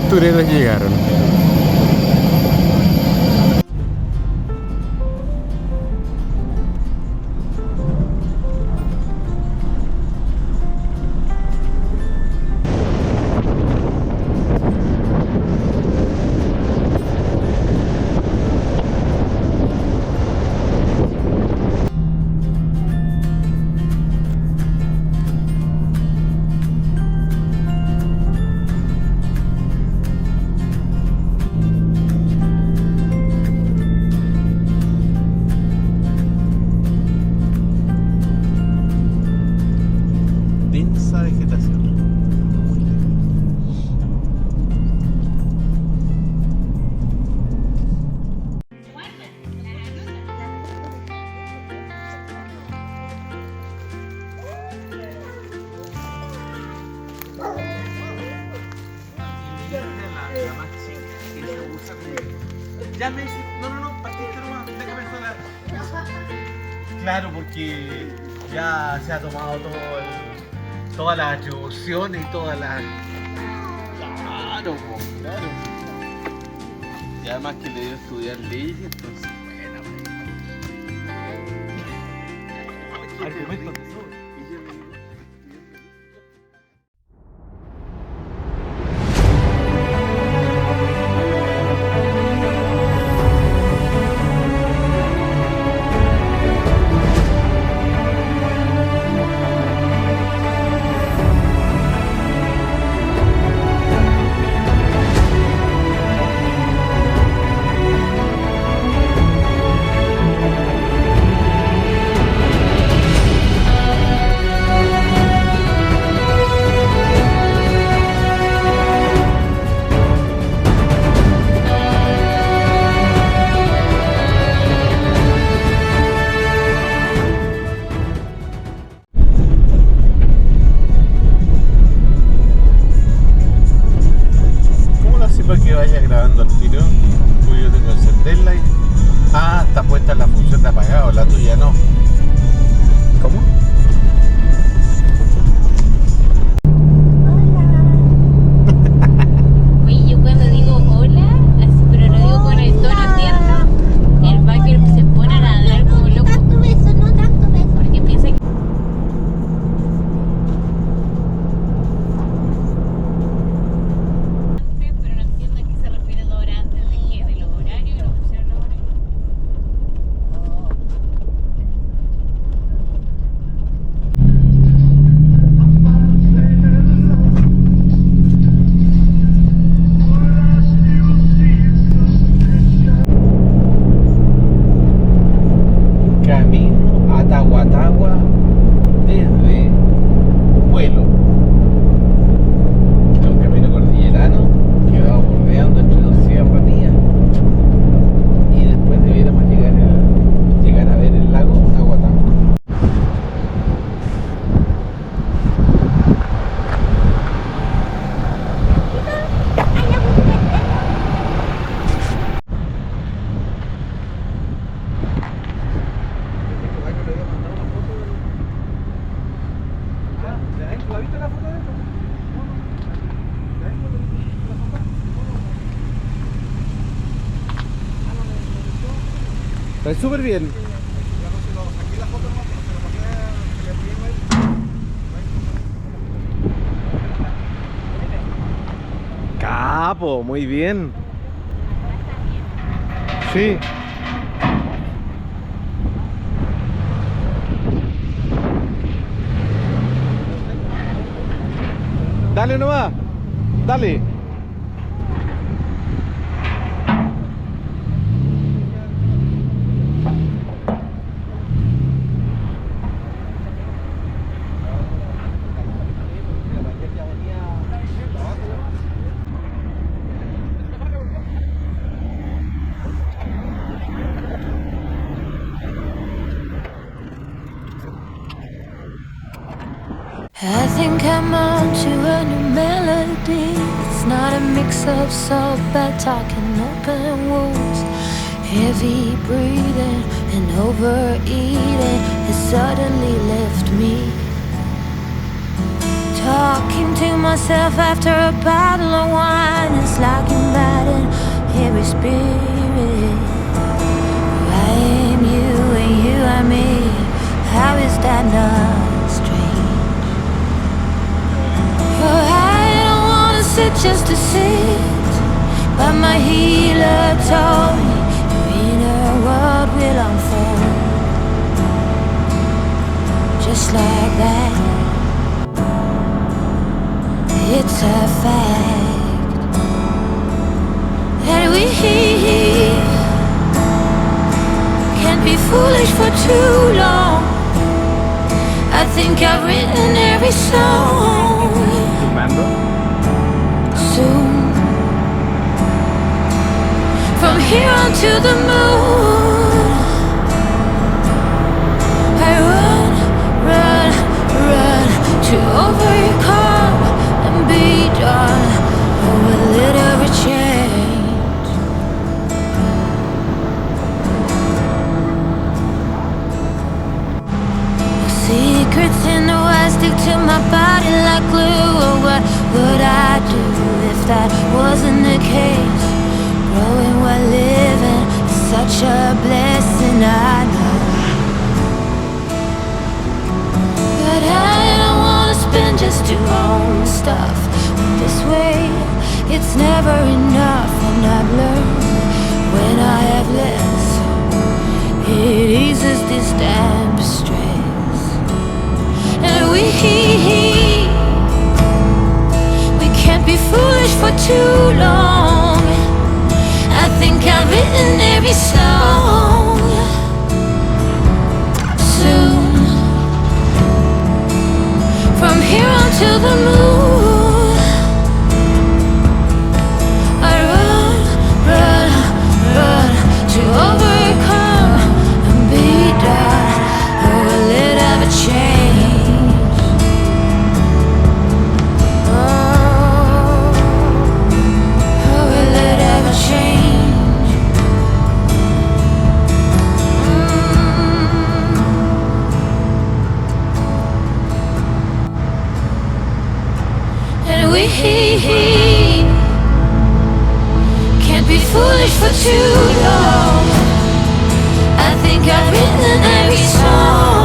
aventureros llegaron. Densa vegetación. Muy lindo. La más chica que se usa como... Ya me dice, no, partiste nomás, déjame sola. Claro, porque ya se ha tomado todas las atribuciones y todas las... Claro, claro. Y además que le dio a estudiar leyes, entonces, bueno. Argumentos de sobra. Para que vaya grabando al tiro, porque yo tengo que encenderla y... Ah, está puesta la función de apagado, la tuya no. ¿Cómo? Oye, yo cuando digo hola, así, pero lo digo con el tono tierno, el biker se pone a ladrar como loco. Tanto beso, no tanto beso. Porque piensa que... Pero no entiendo a qué se refiere la hora antes de qué, de los horarios y no pusieron los horarios. Camino a Tagua Tagua desde Puelo. Es un camino cordillerano que va bordeando entre dos sierranías y después debiéramos llegar a ver el lago Tagua Tagua. ¿La viste la foto de eso? Está súper bien. Capo, muy bien. Sí. Dale nomás, dale. I think I'm on to a new melody. It's not a mix of soft bad talking, open wounds, heavy breathing and overeating has suddenly left me. Talking to myself after a bottle of wine is like inviting every spirit. I am you and you are me. How is that not strange? Oh, I don't wanna sit just to sit, but my healer told me your inner world will unfold just like that. It's a fact that we can't be foolish for too long. I think I've written every song. Soon, from here on to the moon, I run, run, run to overcome and be done. Oh, a little bit change. Secrets in the west stick to my body like glue. Oh, what would I do if that wasn't the case? Growing while living is such a blessing, I know. But I don't wanna spend just to own stuff. This way, it's never enough. And I've learned when I have less, it eases this damn stress. And we can't be foolish for too long. I think I've written every song. Soon, from here on to the moon, I run, run, run to overcome and be done. Oh, a little bit change. Oh, a little bit change. And we can't be foolish for too long. I think I've written every song.